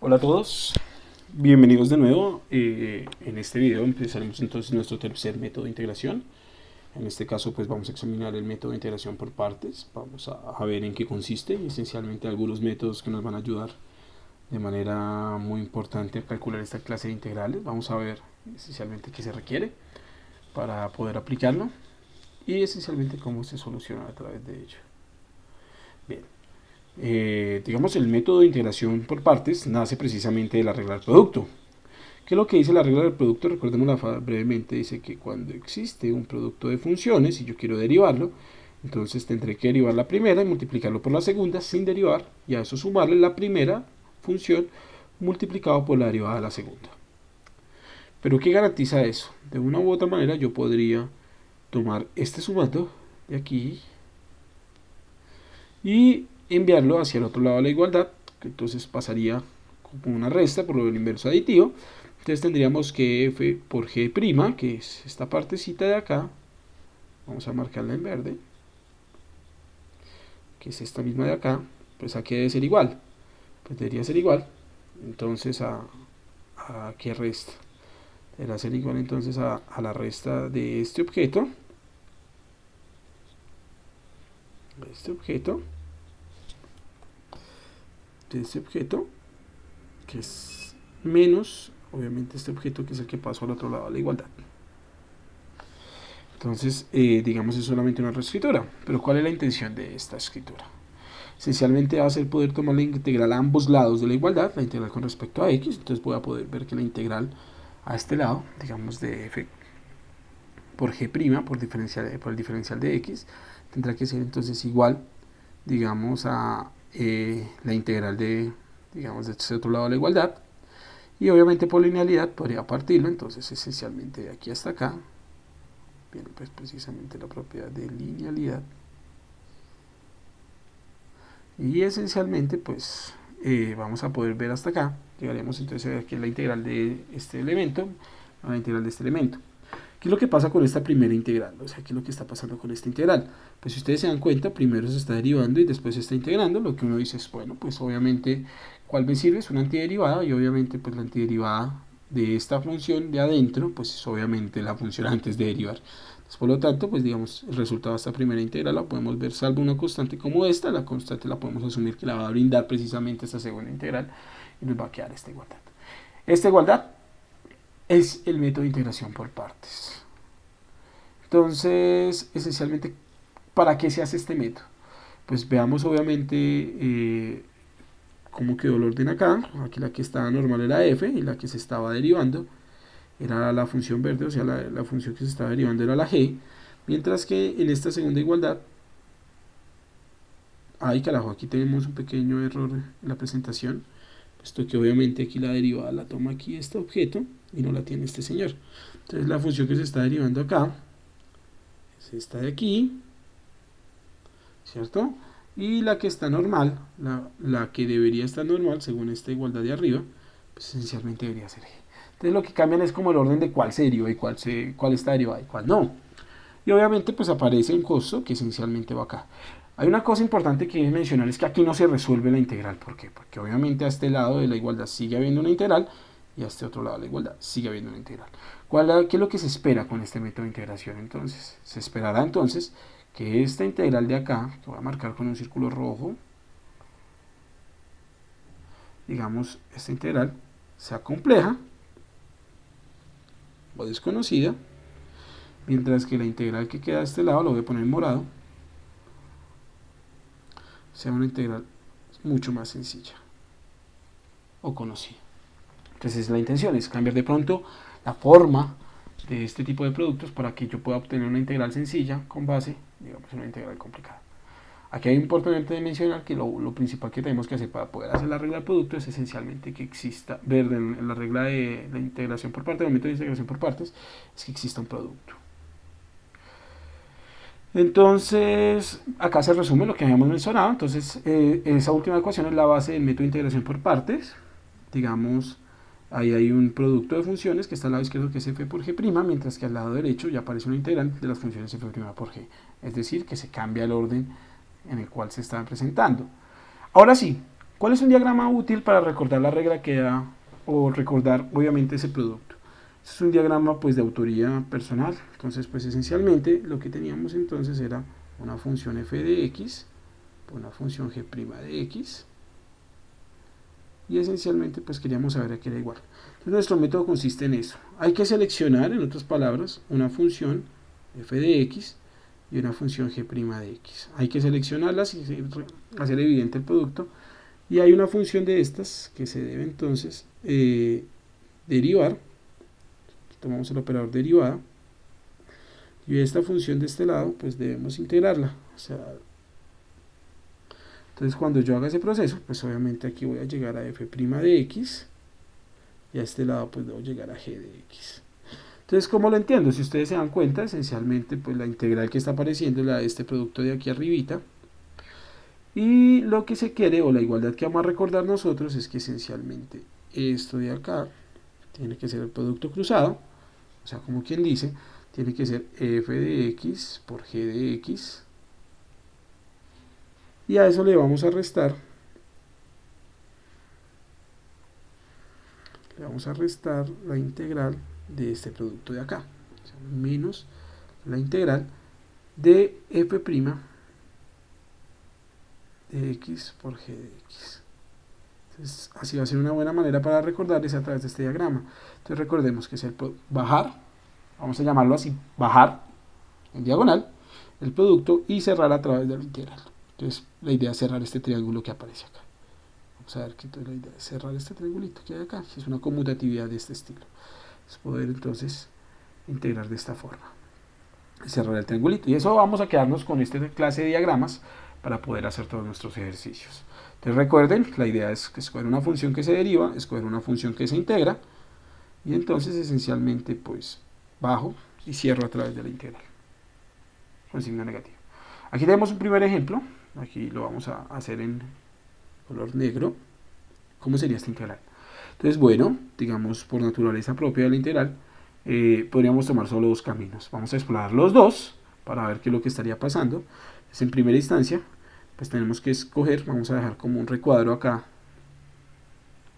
Hola a todos, bienvenidos de nuevo. En este video empezaremos entonces nuestro tercer método de integración. En este caso pues vamos a examinar el método de integración por partes. Vamos a ver en qué consiste y esencialmente algunos métodos que nos van a ayudar de manera muy importante a calcular esta clase de integrales. Vamos a ver esencialmente qué se requiere para poder aplicarlo y esencialmente cómo se soluciona a través de ello. Bien. Digamos, el método de integración por partes nace precisamente de la regla del producto. ¿Qué es lo que dice la regla del producto? Recordémosla brevemente. Dice que cuando existe un producto de funciones y yo quiero derivarlo, entonces tendré que derivar la primera y multiplicarlo por la segunda sin derivar, y a eso sumarle la primera función multiplicado por la derivada de la segunda. ¿Pero qué garantiza eso? De una u otra manera yo podría tomar este sumando de aquí y enviarlo hacia el otro lado de la igualdad, que entonces pasaría como una resta por lo del inverso aditivo. Entonces tendríamos que f por g', que es esta partecita de acá, vamos a marcarla en verde, que es esta misma de acá, pues aquí debe ser igual, pues debería ser igual, entonces a qué resta, debería ser igual entonces a la resta de este objeto, de este objeto, que es menos, obviamente, este objeto que es el que pasó al otro lado de la igualdad. Entonces, digamos, es solamente una reescritura. Pero ¿cuál es la intención de esta escritura? Esencialmente va a ser poder tomar la integral a ambos lados de la igualdad, la integral con respecto a x. Entonces voy a poder ver que la integral a este lado, digamos, de f por g', por el diferencial de x, tendrá que ser entonces igual, digamos, a la integral de, digamos, de este otro lado de la igualdad. Y obviamente por linealidad podría partirlo, entonces esencialmente de aquí hasta acá viene pues precisamente la propiedad de linealidad. Y esencialmente pues vamos a poder ver hasta acá, llegaremos entonces a ver aquí la integral de este elemento, a la integral de este elemento. ¿Qué es lo que pasa con esta primera integral? O sea, ¿qué es lo que está pasando con esta integral? Pues si ustedes se dan cuenta, primero se está derivando y después se está integrando. Lo que uno dice es, bueno, pues obviamente, ¿cuál me sirve? Es una antiderivada y obviamente pues la antiderivada de esta función de adentro, pues es obviamente la función antes de derivar. Entonces, por lo tanto, pues digamos, el resultado de esta primera integral la podemos ver salvo una constante como esta. La constante la podemos asumir que la va a brindar precisamente esta segunda integral y nos va a quedar esta igualdad. Esta igualdad es el método de integración por partes. Entonces, esencialmente, ¿para qué se hace este método? Pues veamos obviamente cómo quedó el orden acá. Aquí la que estaba normal era f y la que se estaba derivando era la función verde, o sea, la función que se estaba derivando era la g, mientras que en esta segunda igualdad, ay carajo, aquí tenemos un pequeño error en la presentación, puesto que obviamente aquí la derivada la toma aquí este objeto y no la tiene este señor. Entonces la función que se está derivando acá es esta de aquí, ¿cierto? Y la que está normal, la que debería estar normal según esta igualdad de arriba, pues esencialmente debería ser G. Entonces lo que cambian es como el orden de cuál se deriva y cuál está derivada y cuál no. Y obviamente pues aparece un costo que esencialmente va acá. Hay una cosa importante que mencionar, es que aquí no se resuelve la integral. ¿Por qué? Porque obviamente a este lado de la igualdad sigue habiendo una integral y a este otro lado de la igualdad sigue habiendo una integral. ¿Qué es lo que se espera con este método de integración entonces? Se esperará entonces que esta integral de acá, que voy a marcar con un círculo rojo, digamos, esta integral sea compleja o desconocida, mientras que la integral que queda a este lado, lo voy a poner en morado, sea una integral mucho más sencilla o conocida. Entonces la intención es cambiar de pronto la forma de este tipo de productos para que yo pueda obtener una integral sencilla con base, digamos, en una integral complicada. Aquí hay importante de mencionar que lo principal que tenemos que hacer para poder hacer la regla del producto es esencialmente que exista, ver en la regla de la integración por partes, el método de integración por partes, es que exista un producto. Entonces, acá se resume lo que habíamos mencionado. Entonces, esa última ecuación es la base del método de integración por partes. Digamos, ahí hay un producto de funciones que está al lado izquierdo, que es f por g', mientras que al lado derecho ya aparece una integral de las funciones f' por g. Es decir, que se cambia el orden en el cual se están presentando. Ahora sí, ¿Cuál es un diagrama útil para recordar la regla que da o recordar obviamente ese producto? Este es un diagrama pues de autoría personal. Entonces pues esencialmente lo que teníamos entonces era una función f de x, una función g' de x, y esencialmente pues queríamos saber a qué era igual. Entonces nuestro método consiste en eso. Hay que seleccionar, en otras palabras, una función f de x y una función g' de x. Hay que seleccionarlas y hacer evidente el producto. Y hay una función de estas que se debe entonces derivar. Tomamos el operador derivada. Y esta función de este lado, pues debemos integrarla. O sea, entonces cuando yo haga ese proceso, pues obviamente aquí voy a llegar a f' de x. Y a este lado pues debo llegar a g de x. Entonces, ¿cómo lo entiendo? Si ustedes se dan cuenta, esencialmente pues la integral que está apareciendo es la de este producto de aquí arribita. Y lo que se quiere, o la igualdad que vamos a recordar nosotros, es que esencialmente esto de acá tiene que ser el producto cruzado. O sea, como quien dice, tiene que ser f de x por g de x. Y a eso le vamos a restar. Le vamos a restar la integral de este producto de acá. O sea, menos la integral de f' de x por g de x. Entonces, así va a ser una buena manera para recordarles a través de este diagrama. Entonces recordemos que es el bajar, vamos a llamarlo así, bajar en diagonal el producto y cerrar a través de la integral. Entonces la idea es cerrar este triángulo que aparece acá. Vamos a ver que entonces la idea es cerrar este triangulito que hay acá, que es una conmutatividad de este estilo. Es poder entonces integrar de esta forma. Cerrar el triangulito. Y eso vamos a quedarnos con esta clase de diagramas para poder hacer todos nuestros ejercicios. Entonces recuerden, la idea es escoger una función que se deriva, escoger una función que se integra, y entonces esencialmente pues bajo y cierro a través de la integral con signo negativo. Aquí tenemos un primer ejemplo, aquí lo vamos a hacer en color negro. ¿Cómo sería esta integral? Entonces bueno, digamos por naturaleza propia de la integral, podríamos tomar solo dos caminos. Vamos a explorar los dos para ver qué es lo que estaría pasando. Entonces, en primera instancia, pues tenemos que escoger, vamos a dejar como un recuadro acá,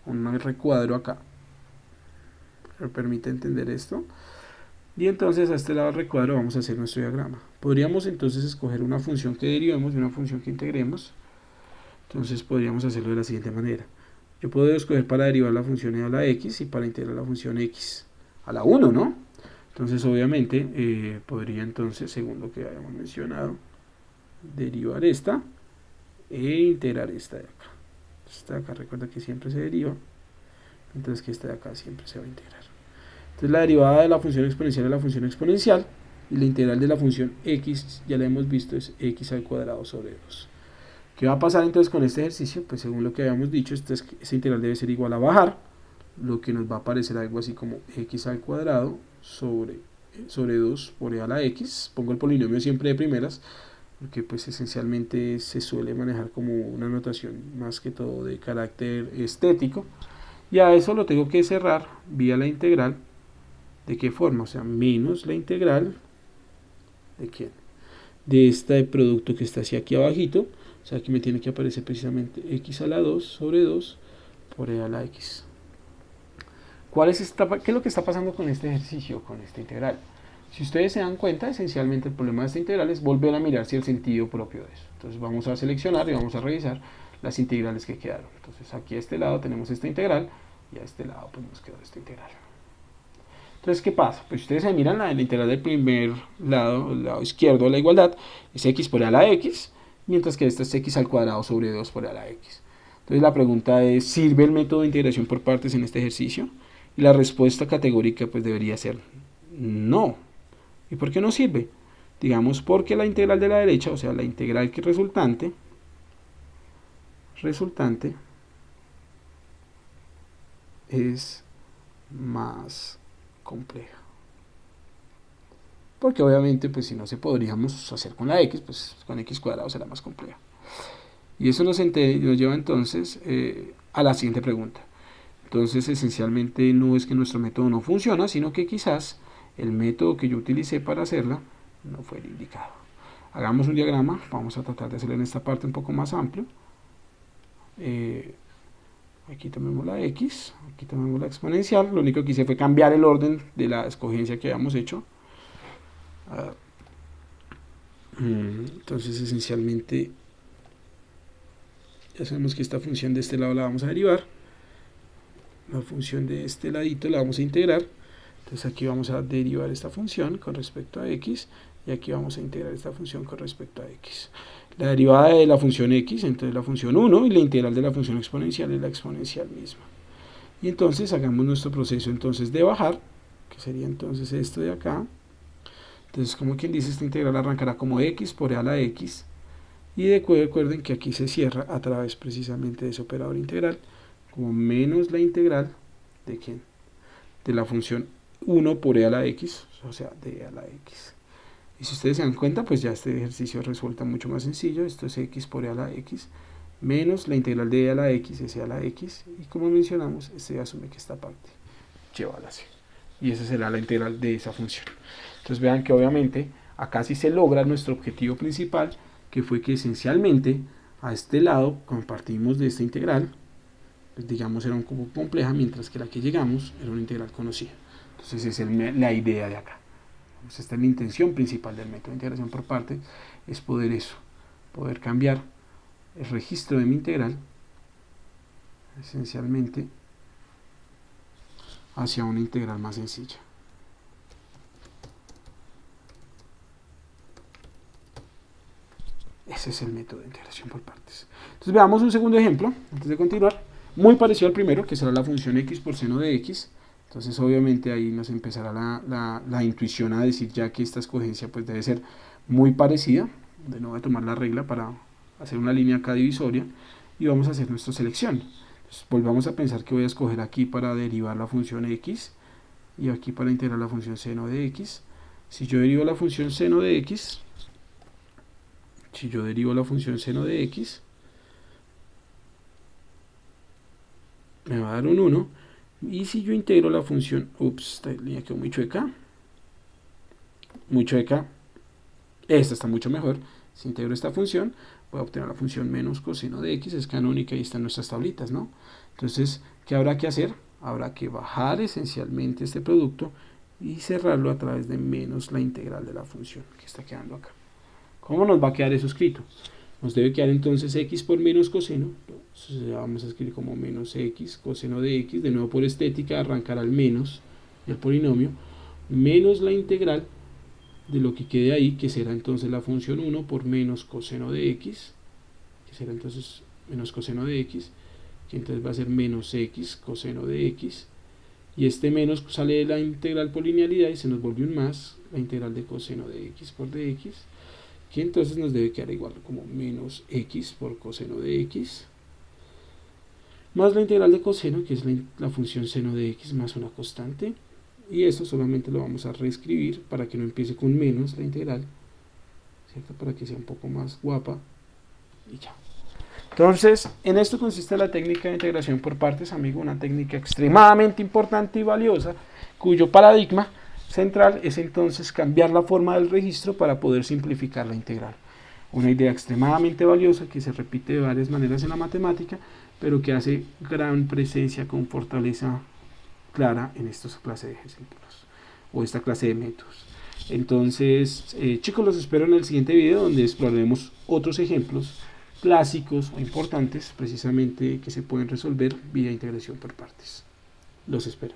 que me permite entender esto. Y entonces a este lado del recuadro vamos a hacer nuestro diagrama. Podríamos entonces escoger una función que derivemos y una función que integremos. Entonces podríamos hacerlo de la siguiente manera. Yo puedo escoger para derivar la función e a la x y para integrar la función x a la 1, ¿no? Entonces obviamente podría entonces, según lo que habíamos mencionado, derivar esta e integrar esta de acá. Esta de acá recuerda que siempre se deriva, entonces que esta de acá siempre se va a integrar. Entonces la derivada de la función exponencial es la función exponencial y la integral de la función x, ya la hemos visto, es x al cuadrado sobre 2. ¿Qué va a pasar entonces con este ejercicio? Pues según lo que habíamos dicho, esta integral debe ser igual a bajar, lo que nos va a aparecer algo así como x al cuadrado sobre 2 por e a la x. Pongo el polinomio siempre de primeras, porque pues esencialmente se suele manejar como una notación más que todo de carácter estético. Y a eso lo tengo que cerrar vía la integral. ¿De qué forma? O sea, menos la integral ¿de quién? De este producto que está hacia aquí abajito. O sea, aquí me tiene que aparecer precisamente x a la 2 sobre 2 por e a la x. ¿Qué es lo que está pasando con este ejercicio, con esta integral? Si ustedes se dan cuenta, esencialmente el problema de esta integral es volver a mirar si el sentido propio de eso. Entonces vamos a seleccionar y vamos a revisar las integrales que quedaron. Entonces aquí a este lado tenemos esta integral y a este lado pues nos quedó esta integral. Entonces, ¿qué pasa? Pues ustedes se miran la integral del primer lado, el lado izquierdo de la igualdad, es x por e a la x, mientras que esta es x al cuadrado sobre 2 por e a la x. Entonces la pregunta es, ¿sirve el método de integración por partes en este ejercicio? Y la respuesta categórica pues debería ser no. ¿Y por qué no sirve? Digamos porque la integral de la derecha, o sea la integral que resultante es más compleja. Porque obviamente pues si no se podríamos hacer con la x, pues con x cuadrado será más compleja. Y eso nos lleva entonces a la siguiente pregunta. Entonces esencialmente no es que nuestro método no funciona, sino que quizás el método que yo utilicé para hacerla no fue el indicado. Hagamos un diagrama, vamos a tratar de hacerlo en esta parte un poco más amplio. Aquí tomemos la x, aquí tomemos la exponencial. Lo único que hice fue cambiar el orden de la escogencia que habíamos hecho. Entonces esencialmente ya sabemos que esta función de este lado la vamos a derivar, la función de este ladito la vamos a integrar. Entonces aquí vamos a derivar esta función con respecto a x, y aquí vamos a integrar esta función con respecto a x. La derivada de la función x, entonces la función 1, y la integral de la función exponencial es la exponencial misma. Y entonces hagamos nuestro proceso entonces de bajar, que sería entonces esto de acá. Entonces, como quien dice, esta integral arrancará como x por e a la x, y recuerden que aquí se cierra a través precisamente de ese operador integral, como menos la integral de ¿quién? De la función 1 por e a la x, o sea, de e a la x. Y si ustedes se dan cuenta, pues ya este ejercicio resulta mucho más sencillo. Esto es x por e a la x, menos la integral de e a la x, es e a la x, y como mencionamos, este asume que esta parte lleva a la c. Y esa será la integral de esa función. Entonces vean que obviamente acá sí se logra nuestro objetivo principal, que fue que esencialmente a este lado, como partimos de esta integral, pues digamos era un poco compleja, mientras que la que llegamos era una integral conocida. Entonces esa es la idea de acá. Pues esta es la intención principal del método de integración por partes, es poder cambiar el registro de mi integral esencialmente hacia una integral más sencilla. Ese es el método de integración por partes. Entonces veamos un segundo ejemplo antes de continuar, muy parecido al primero, que será la función x por seno de x. Entonces obviamente ahí nos empezará la intuición a decir ya que esta escogencia pues debe ser muy parecida. De nuevo voy a tomar la regla para hacer una línea acá divisoria, y vamos a hacer nuestra selección. Entonces volvamos a pensar que voy a escoger aquí para derivar la función x, y aquí para integrar la función seno de x. Si yo derivo la función seno de x, me va a dar un 1. Y si yo integro la función, esta línea quedó muy chueca, esta está mucho mejor. Si integro esta función, voy a obtener la función menos coseno de x, es canónica, y están nuestras tablitas, ¿no? Entonces, ¿qué habrá que hacer? Habrá que bajar esencialmente este producto y cerrarlo a través de menos la integral de la función que está quedando acá. ¿Cómo nos va a quedar eso escrito? Nos debe quedar entonces x por menos coseno. Entonces vamos a escribir como menos x coseno de x, de nuevo por estética, arrancar al menos del polinomio, menos la integral de lo que quede ahí, que será entonces la función 1 por menos coseno de x, que será entonces menos coseno de x, que entonces va a ser menos x coseno de x, y este menos sale de la integral por linealidad y se nos vuelve un más, la integral de coseno de x por dx, que entonces nos debe quedar igual como menos x por coseno de x, más la integral de coseno, que es la función seno de x más una constante, y esto solamente lo vamos a reescribir para que no empiece con menos la integral, ¿cierto? Para que sea un poco más guapa, y ya. Entonces, en esto consiste la técnica de integración por partes, amigo, una técnica extremadamente importante y valiosa, cuyo paradigma central es entonces cambiar la forma del registro para poder simplificar la integral. Una idea extremadamente valiosa que se repite de varias maneras en la matemática, pero que hace gran presencia con fortaleza clara en esta clase de ejemplos o esta clase de métodos. Entonces, chicos, los espero en el siguiente video, donde exploraremos otros ejemplos clásicos o importantes precisamente que se pueden resolver vía integración por partes. Los espero.